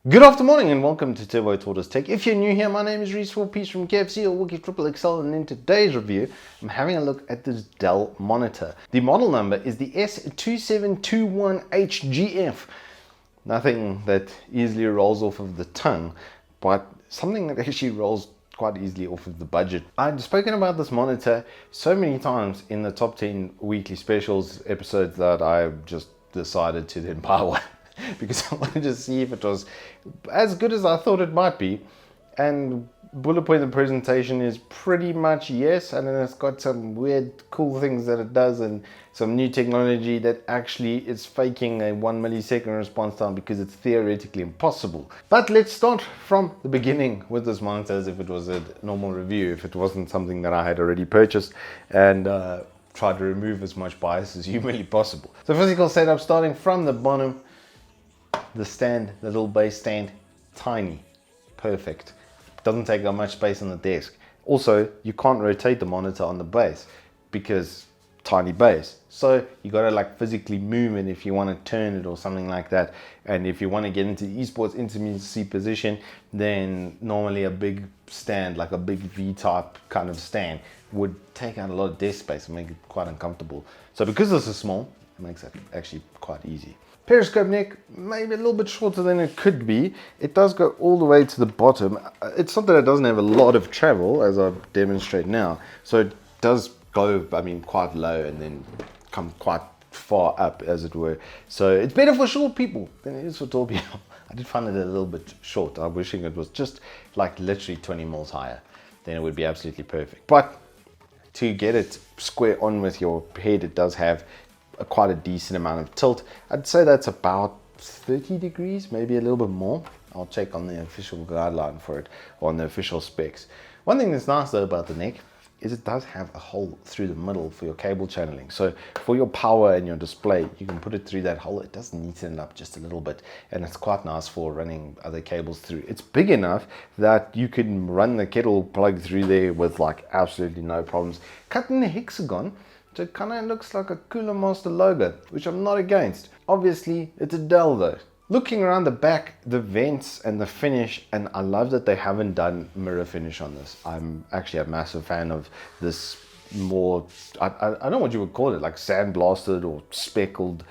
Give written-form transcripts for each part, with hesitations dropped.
Good afternoon and welcome to Turbo Tortoise Tech. If you're new here, my name is Reese 4Piece from KFC or Wookie Triple XL, and in today's review, I'm having a look at this Dell monitor. The model number is the S2721HGF. Nothing that easily rolls off of the tongue, but something that actually rolls quite easily off of the budget. I've spoken about this monitor so many times in the top 10 weekly specials episodes that I just decided to then buy one. Because I wanted to see if it was as good as I thought it might be. And bullet point of the presentation is pretty much yes, and then it's got some weird cool things that it does and some new technology that actually is faking a 1 millisecond response time because it's theoretically impossible. But let's start from the beginning with this monitor as if it was a normal review, if it wasn't something that I had already purchased, and try to remove as much bias as humanly possible. So physical setup, starting from the bottom. The stand, the little base stand, tiny, perfect. Doesn't take that much space on the desk. Also, you can't rotate the monitor on the base because tiny base. So you gotta like physically move it if you want to turn it or something like that. And if you want to get into the esports intimacy position, then normally a big stand, like a big V-type kind of stand, would take out a lot of desk space and make it quite uncomfortable. So because this is small, it makes it actually quite easy. Periscope neck, maybe a little bit shorter than it could be. It does go all the way to the bottom. It's not that it doesn't have a lot of travel, as I demonstrate now. So it does go, quite low and then come quite far up, as it were. So it's better for short people than it is for tall people. I did find it a little bit short. I'm wishing it was just like literally 20 mils higher. Then it would be absolutely perfect. But to get it square on with your head, it does have quite a decent amount of tilt. I'd say that's about 30 degrees, maybe a little bit more. I'll check on the official guideline for it, or on the official specs. One thing that's nice though about the neck is it does have a hole through the middle for your cable channeling. So for your power and your display, you can put it through that hole. It does neaten it up just a little bit, and it's quite nice for running other cables through. It's big enough that you can run the kettle plug through there with like absolutely no problems. Cut in a hexagon, so it kind of looks like a Cooler Master logo, which I'm not against. Obviously, it's a Dell though. Looking around the back, the vents and the finish, and I love that they haven't done mirror finish on this. I'm actually a massive fan of this more, I don't know what you would call it, like sandblasted or speckled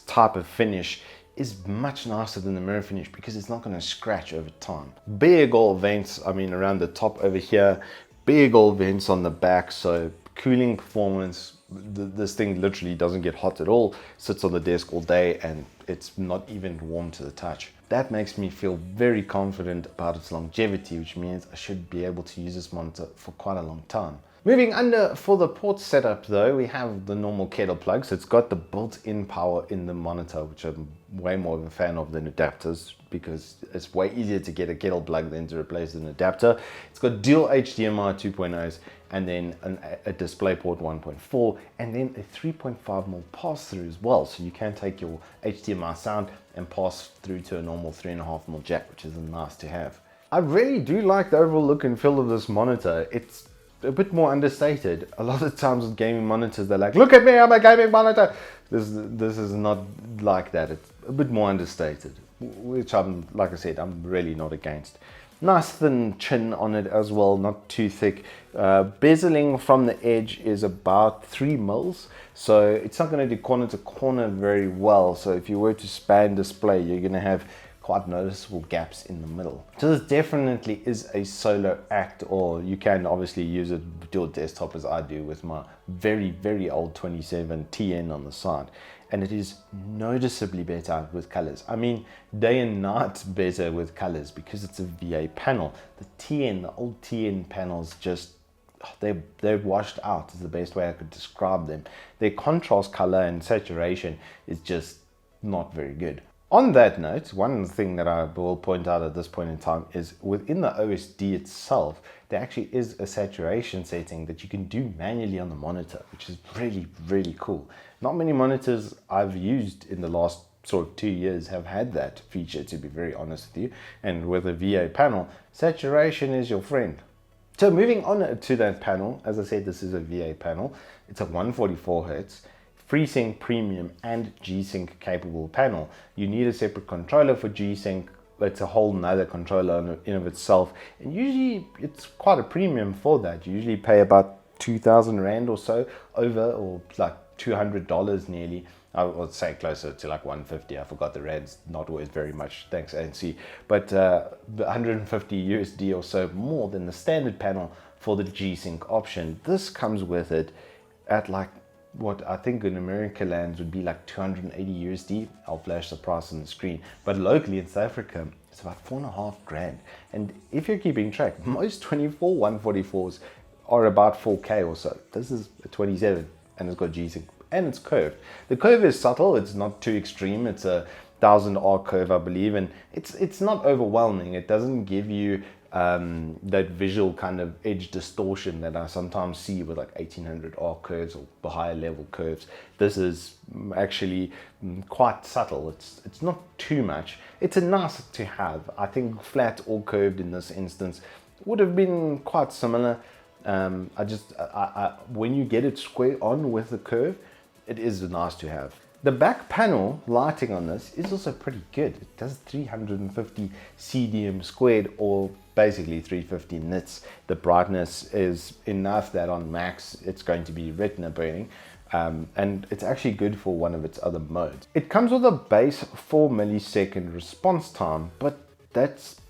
type of finish is much nicer than the mirror finish because it's not going to scratch over time. Big old vents, around the top over here, big old vents on the back, so cooling performance. This thing literally doesn't get hot at all, sits on the desk all day, and it's not even warm to the touch. That makes me feel very confident about its longevity, which means I should be able to use this monitor for quite a long time. Moving under for the port setup though, we have the normal kettle plug. So it's got the built-in power in the monitor, which I'm way more of a fan of than adapters because it's way easier to get a kettle plug than to replace an adapter. It's got dual HDMI 2.0s and then a DisplayPort 1.4 and then a 3.5mm pass-through as well. So you can take your HDMI sound and pass through to a normal 3.5mm jack, which is nice to have. I really do like the overall look and feel of this monitor. It's a bit more understated. A lot of times with gaming monitors, they're like, look at me, I'm a gaming monitor. This is not like that. It's a bit more understated, which like I said, I'm really not against. Nice thin chin on it as well, not too thick. Bezeling from the edge is about 3 mils, so it's not going to do corner to corner very well. So if you were to span display, you're going to have quite noticeable gaps in the middle. So this definitely is a solo act, or you can obviously use it dual desktop as I do with my very old 27TN on the side. And it is noticeably better with colors. Day and night better with colors because it's a VA panel. The old TN panels just, they're washed out is the best way I could describe them. Their contrast color and saturation is just not very good. On that note, one thing that I will point out at this point in time is within the OSD itself, there actually is a saturation setting that you can do manually on the monitor, which is really cool. Not many monitors I've used in the last sort of 2 years have had that feature, to be very honest with you. And with a VA panel, saturation is your friend. So moving on to that panel, as I said, this is a VA panel. It's a 144 Hz. Freesync Premium and G-Sync capable panel. You need a separate controller for G-Sync it's a whole nother controller in of itself, and usually it's quite a premium for that. You usually pay about 2,000 Rand or so over, or like $200 nearly. I would say closer to like 150. I forgot the Rand's not always very much, thanks ANC, but 150 USD or so more than the standard panel for the G-Sync option. This comes with it at like what I think in America lands would be like 280 USD. I'll flash the price on the screen, but locally in South Africa it's about 4.5 grand. And if you're keeping track, most 24 144s are about 4K or so. This is a 27 and it's got G-Sync and it's curved. The curve is subtle, it's not too extreme. It's a 1000 R curve, I believe, and it's not overwhelming. It doesn't give you that visual kind of edge distortion that I sometimes see with like 1800 R curves or the higher level curves. This is actually quite subtle. It's not too much. It's a nice to have. I think flat or curved in this instance would have been quite similar. When you get it square on with the curve, it is nice to have. The back panel lighting on this is also pretty good. It does 350 CDM squared, or basically 350 nits. The brightness is enough that on max it's going to be retina burning, and it's actually good for one of its other modes. It comes with a base 4 millisecond response time, but that's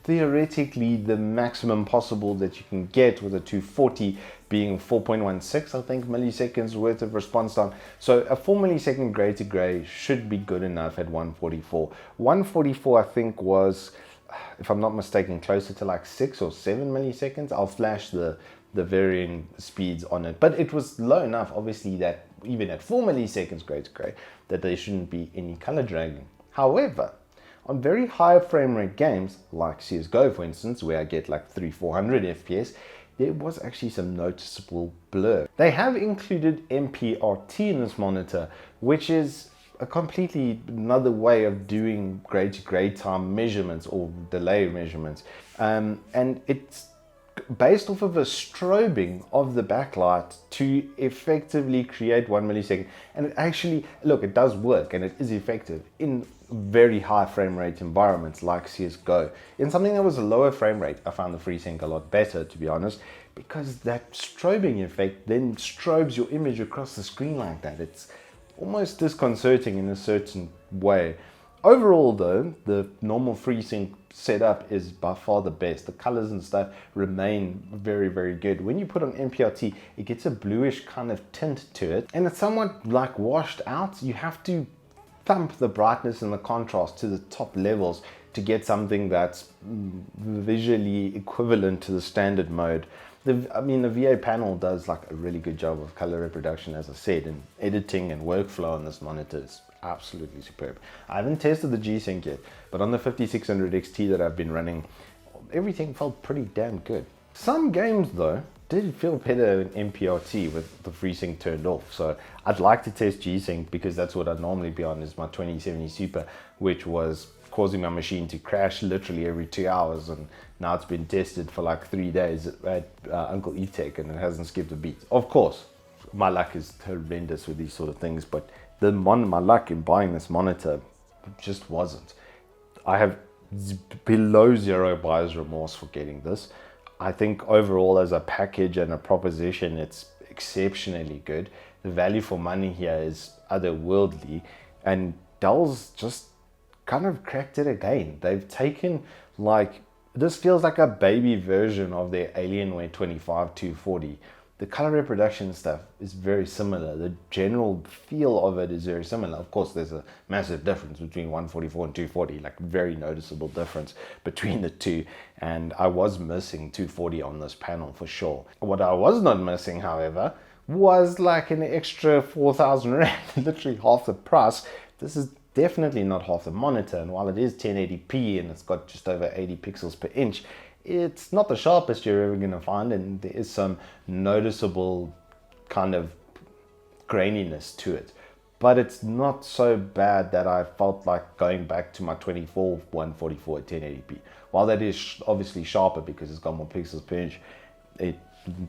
theoretically the maximum possible that you can get, with a 240 being 4.16, I think, milliseconds worth of response time. So a 4 millisecond gray to gray should be good enough at 144. 144 I think was, if I'm not mistaken, closer to like 6 or 7 milliseconds. I'll flash the varying speeds on it, but it was low enough obviously that even at 4 milliseconds gray to gray that there shouldn't be any color dragging. However, on very high frame rate games like CSGO for instance, where I get like 300-400 FPS, there was actually some noticeable blur. They have included MPRT in this monitor, which is a completely another way of doing gray to gray time measurements or delay measurements, and it's based off of a strobing of the backlight to effectively create 1 millisecond. And it actually, look, it does work and it is effective in very high frame rate environments like CSGO. In something that was a lower frame rate, I found the Freesync a lot better, to be honest, because that strobing effect then strobes your image across the screen like that. It's almost disconcerting in a certain way. Overall though, the normal Freesync setup is by far the best. The colors and stuff remain very, very good. When you put on MPRT, it gets a bluish kind of tint to it, and it's somewhat like washed out. You have to thump the brightness and the contrast to the top levels to get something that's visually equivalent to the standard mode. The VA panel does like a really good job of color reproduction, as I said, and editing and workflow on this monitor is absolutely superb. I haven't tested the G-Sync yet, but on the 5600 XT that I've been running, everything felt pretty damn good. Some games though did feel better in MPRT with the Freesync turned off, so I'd like to test G-Sync because that's what I'd normally be on, is my 2070 Super, which was causing my machine to crash literally every 2 hours, and now it's been tested for like 3 days at Uncle E-Tech and it hasn't skipped a beat. Of course, my luck is horrendous with these sort of things, but my luck in buying this monitor just wasn't. I have below zero buyer's remorse for getting this. I think overall as a package and a proposition, it's exceptionally good. The value for money here is otherworldly, and Dell's just kind of cracked it again. They've taken, like, this feels like a baby version of their Alienware 25240. The color reproduction stuff is very similar. The general feel of it is very similar. Of course, there's a massive difference between 144 and 240, like very noticeable difference between the two. And I was missing 240 on this panel for sure. What I was not missing, however, was like an extra 4,000 Rand, literally half the price. This is definitely not half the monitor. And while it is 1080p and it's got just over 80 pixels per inch, it's not the sharpest you're ever going to find, and there is some noticeable kind of graininess to it, but it's not so bad that I felt like going back to my 24 144 at 1080p. While that is obviously sharper because it's got more pixels per inch,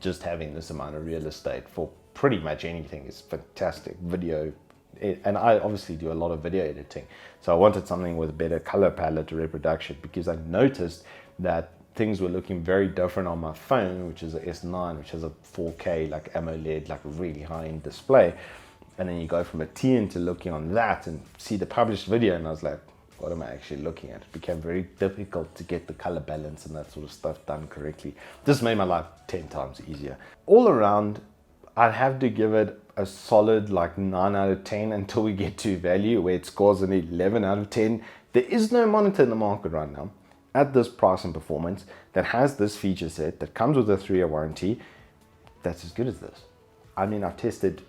just having this amount of real estate for pretty much anything is fantastic. Video and I obviously do a lot of video editing, so I wanted something with a better color palette reproduction, because I noticed that things were looking very different on my phone, which is a S9, which has a 4K like AMOLED, like really high-end display, and then you go from a TN to looking on that and see the published video, and I was like, what am I actually looking at? It became very difficult to get the color balance and that sort of stuff done correctly. This made my life 10 times easier. All around, I'd have to give it a solid like 9 out of 10 until we get to value where it scores an 11 out of 10. There is no monitor in the market right now at this price and performance that has this feature set, that comes with a 3-year warranty, that's as good as this. I mean, I've tested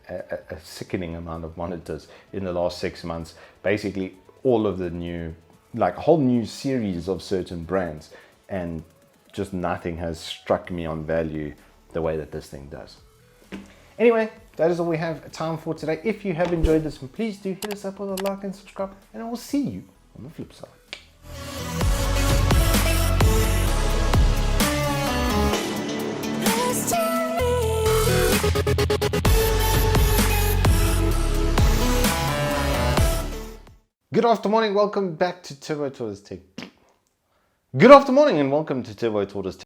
a sickening amount of monitors in the last 6 months, basically all of the new, like a whole new series of certain brands, and just nothing has struck me on value the way that this thing does. Anyway, that is all we have time for today. If you have enjoyed this, please do hit us up with a like and subscribe, and I will see you on the flip side. Good afternoon, welcome back to Turbo Tortoise Tech. Good afternoon and welcome to Turbo Tortoise Tech.